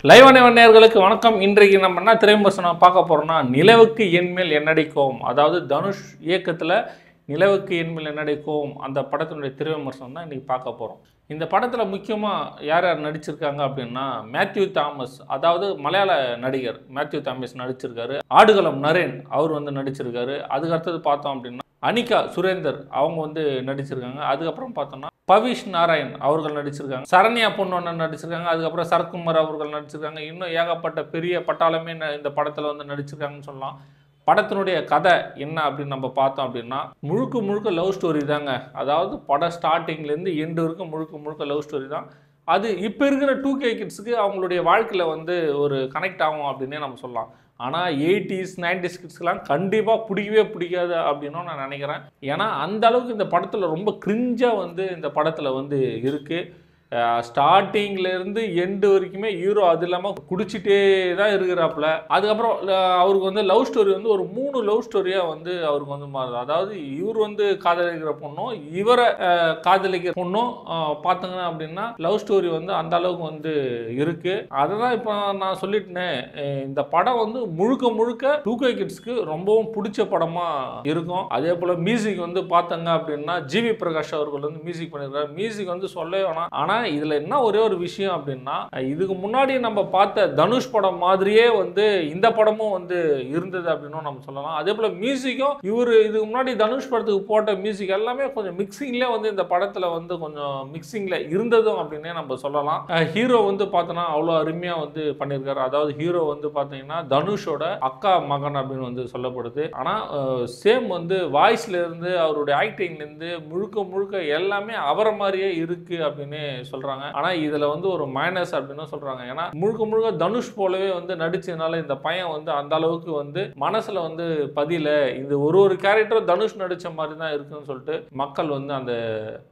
Live நேயர்களுக்கு வணக்கம். இன்றைக்கு நம்ம என்ன திரைவிமர்சனம் பார்க்க போறோம்னா, நிலவுக்கு என்மேல் என்னடி கோவம், அதாவது தனுஷ் இயக்கத்தில் நிலவுக்கு என்மேல் என்னடி கோவம் அந்த படத்தினுடைய திரைவிமர்சனம் தான் இன்றைக்கி பார்க்க போகிறோம். இந்த படத்தில் முக்கியமாக யார் யார் நடிச்சிருக்காங்க அப்படின்னா, மேத்யூ தாமஸ், அதாவது மலையாள நடிகர் மேத்யூ தாமஸ் நடிச்சிருக்காரு. ஆடுகளம் நரேன் அவர் வந்து நடிச்சிருக்காரு. அதுக்கு அடுத்தது பார்த்தோம் அப்படின்னா அனிகா சுரேந்தர் அவங்க வந்து நடிச்சிருக்காங்க. அதுக்கப்புறம் பார்த்தோம்னா பவிஷ் நாராயண் அவர்கள் நடிச்சிருக்காங்க. சரண்யா பொன்னொன்னு நடிச்சிருக்காங்க. அதுக்கப்புறம் சரத்குமார் அவர்கள் நடிச்சிருக்காங்க. இன்னும் ஏகப்பட்ட பெரிய பட்டாளமே இந்த படத்தில் வந்து நடிச்சிருக்காங்கன்னு சொல்லலாம். படத்தினுடைய கதை என்ன அப்படின்னு நம்ம பார்த்தோம் அப்படின்னா, முழுக்க முழுக்க லவ் ஸ்டோரி தாங்க. அதாவது படம் ஸ்டார்டிங்லேருந்து எண்டு வரைக்கும் முழுக்க முழுக்க லவ் ஸ்டோரி தான். அது இப்போ இருக்கிற 2K கிட்ஸுக்கு அவங்களுடைய வாழ்க்கையில் வந்து ஒரு கனெக்ட் ஆகும் அப்படின்னே நம்ம சொல்லலாம். ஆனால் 80s 90s கிட்ஸ்க்கெலாம் கண்டிப்பாக பிடிக்கவே பிடிக்காது அப்படின்னும் நான் நினைக்கிறேன். ஏன்னா அந்த அளவுக்கு இந்த படத்தில் ரொம்ப கிரிஞ்சாக வந்து இந்த படத்தில் வந்து இருக்குது. ஸ்டார்டிங்லேருந்து எண்டு வரைக்குமே ஹீரோ அது இல்லாமல் குடிச்சிட்டே தான் இருக்கிறாப்புல. அதுக்கப்புறம் அவருக்கு வந்து லவ் ஸ்டோரி வந்து ஒரு 3 லவ் ஸ்டோரியாக வந்து அவருக்கு வந்து மாறுது. அதாவது இவர் வந்து காதலிக்கிற பொண்ணும் இவரை காதலிக்கிற பொண்ணும் பார்த்துங்க அப்படின்னா லவ் ஸ்டோரி வந்து அந்த அளவுக்கு வந்து இருக்குது. அதை தான் இப்போ நான் சொல்லிட்டேனே, இந்த படம் வந்து முழுக்க முழுக்க 2K கிட்ஸ்க்கு ரொம்பவும் பிடிச்ச படமாக இருக்கும். அதே போல் மியூசிக் வந்து பார்த்தங்க அப்படின்னா ஜிவி பிரகாஷ் அவர்கள் வந்து மியூசிக் பண்ணியிருக்காரு. மியூசிக் வந்து சொல்லவே வேணாம். ஆனால் இதுல என்ன ஒரே ஒரு விஷயம் அப்படின்னா, இதுக்கு முன்னாடி நம்ம பார்த்த தனுஷ் படம் மாதிரியே வந்து இந்த படமும் வந்து இருந்தது அப்படின்னு நம்ம சொல்லலாம். அதே போல மியூசிக்கும் இவர் இதுக்கு முன்னாடி தனுஷ் படத்துக்கு போட்ட மியூசிக் எல்லாமே கொஞ்சம் மிக்சிங்ல வந்து இந்த படத்துல வந்து கொஞ்சம் மிக்சிங்ல இருந்ததும் அப்படின்னே நம்ம சொல்லலாம். ஹீரோ வந்து பார்த்தோன்னா அவ்வளோ அருமையா வந்து பண்ணியிருக்காரு. அதாவது ஹீரோ வந்து பார்த்தீங்கன்னா தனுஷோட அக்கா மகன் அப்படின்னு வந்து சொல்லப்படுது. ஆனால் சேம் வந்து வாய்ஸ்ல இருந்து அவருடைய ஆக்டிங்ல இருந்து முழுக்க முழுக்க எல்லாமே அவரை மாதிரியே இருக்கு அப்படின்னு சொல்றாங்க. ஆனா இதுல வந்து ஒரு மைனஸ் அப்படின்னு சொல்றாங்க. ஏன்னா முழுக்க முழுக்க தனுஷ் போலவே வந்து நடிச்சதுனால இந்த பையன் வந்து அந்த அளவுக்கு வந்து மனசுல வந்து பதில. இது ஒரு கேரக்டர் தனுஷ் நடிச்ச மாதிரி தான் இருக்குன்னு சொல்லிட்டு மக்கள் வந்து அந்த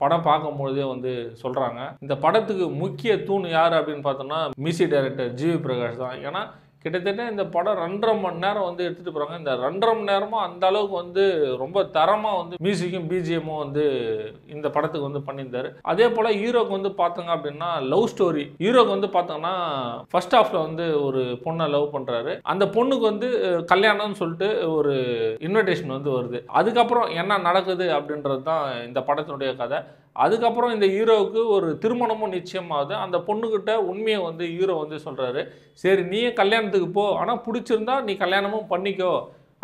படம் பார்க்கும்போதே வந்து சொல்றாங்க. இந்த படத்துக்கு முக்கிய தூண் யார் அப்படின்னு பார்த்தோம்னா மியூசிக் டைரக்டர் ஜிவி பிரகாஷ் தான். ஏன்னா கிட்டத்தட்ட இந்த படம் 2.5 மணி நேரம் வந்து எடுத்துகிட்டு போகிறாங்க. இந்த 2.5 மணி நேரமும் அந்த அளவுக்கு வந்து ரொம்ப தரமாக வந்து மியூசிக்கும் பிஜிஎம்மும் வந்து இந்த படத்துக்கு வந்து பண்ணியிருந்தாரு. அதே போல் ஹீரோக்கு வந்து பார்த்தோங்க அப்படின்னா லவ் ஸ்டோரி. ஹீரோக்கு வந்து பார்த்தோங்கன்னா ஃபர்ஸ்ட் ஹாஃபில் வந்து ஒரு பொண்ணை லவ் பண்ணுறாரு. அந்த பொண்ணுக்கு வந்து கல்யாணம்னு சொல்லிட்டு ஒரு இன்விடேஷன் வந்து வருது. அதுக்கப்புறம் என்ன நடக்குது அப்படின்றது தான் இந்த படத்தினுடைய கதை. அதுக்கப்புறம் இந்த ஹீரோவுக்கு ஒரு திருமணமும் நிச்சயமாகுது. அந்த பொண்ணுக்கிட்ட உண்மையை வந்து ஹீரோ வந்து சொல்கிறாரு. சரி நீயே கல்யாணத்துக்கு போ, ஆனால் பிடிச்சிருந்தா நீ கல்யாணமும் பண்ணிக்கோ,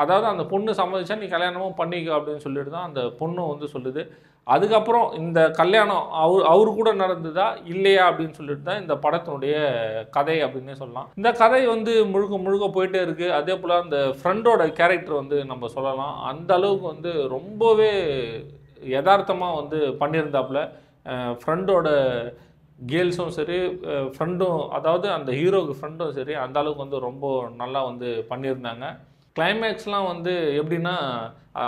அதாவது அந்த பொண்ணு சம்மதிச்சா நீ கல்யாணமும் பண்ணிக்கோ அப்படின்னு சொல்லிட்டு தான் அந்த பொண்ணு வந்து சொல்லுது. அதுக்கப்புறம் இந்த கல்யாணம் அவரு கூட நடந்ததா இல்லையா அப்படின்னு சொல்லிட்டு தான் இந்த படத்தினுடைய கதை அப்படின்னே சொல்லலாம். இந்த கதை வந்து முழுக்க முழுக்க போயிட்டே இருக்குது. அதே போல் அந்த ஃப்ரெண்டோட கேரக்டர் வந்து நம்ம சொல்லலாம். அந்த அளவுக்கு வந்து ரொம்பவே யதார்த்தமாக வந்து பண்ணியிருந்தாப்புல. ஃப்ரெண்டோட கேர்ள்ஸும் சரி, ஃப்ரெண்டும் அதாவது அந்த ஹீரோவுக்கு ஃப்ரெண்டும் சரி அந்த அளவுக்கு வந்து ரொம்ப நல்லா வந்து பண்ணியிருந்தாங்க. கிளைமேக்ஸ்லாம் வந்து எப்படின்னா,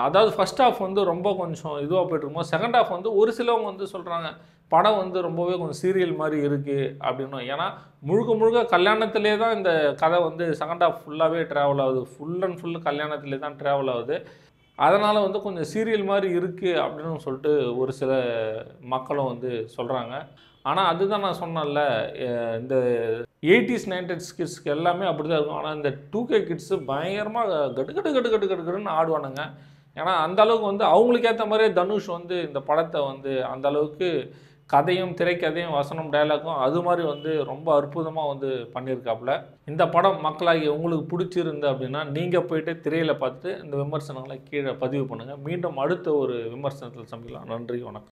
அதாவது ஃபர்ஸ்ட் ஹாஃப் வந்து ரொம்ப கொஞ்சம் இதுவாக போய்ட்டுருக்கும்போது செகண்ட் ஹாஃப் வந்து ஒரு சிலவங்க வந்து சொல்கிறாங்க படம் வந்து ரொம்பவே கொஞ்சம் சீரியல் மாதிரி இருக்குது அப்படின்னு. ஏன்னா முழுக்க முழுக்க கல்யாணத்திலே தான் இந்த கதை வந்து செகண்ட் ஹாஃப் ஃபுல்லாகவே ட்ராவல் ஆகுது. ஃபுல் அண்ட் ஃபுல் கல்யாணத்திலே தான் ட்ராவல் ஆகுது. அதனால் வந்து கொஞ்சம் சீரியல் மாதிரி இருக்குது அப்படின்னு சொல்லிட்டு ஒரு சில மக்களும் வந்து சொல்கிறாங்க. ஆனால் அதுதான் நான் சொன்னேன்ல, இந்த 80s 90s கிட்ஸ்க்கு எல்லாமே அப்படி தான் இருக்கும். ஆனால் இந்த 2K கிட்ஸு பயங்கரமாக கடுன்னு ஆடுவானுங்க. ஏன்னா அந்த அளவுக்கு வந்து அவங்களுக்கு ஏற்ற மாதிரியே தனுஷ் வந்து இந்த படத்தை வந்து அந்த அளவுக்கு கதையும் திரைக்கதையும் வசனம் டைலாக்கும் அது மாதிரி வந்து ரொம்ப அற்புதமாக வந்து பண்ணியிருக்காப்புல. இந்த படம் மக்களாகி உங்களுக்கு பிடிச்சிருந்து அப்படின்னா நீங்கள் போய்ட்டு திரையில் பார்த்து இந்த விமர்சனங்களை கீழே பதிவு பண்ணுங்கள். மீண்டும் அடுத்த ஒரு விமர்சனத்தில் சந்திக்கலாம். நன்றி, வணக்கம்.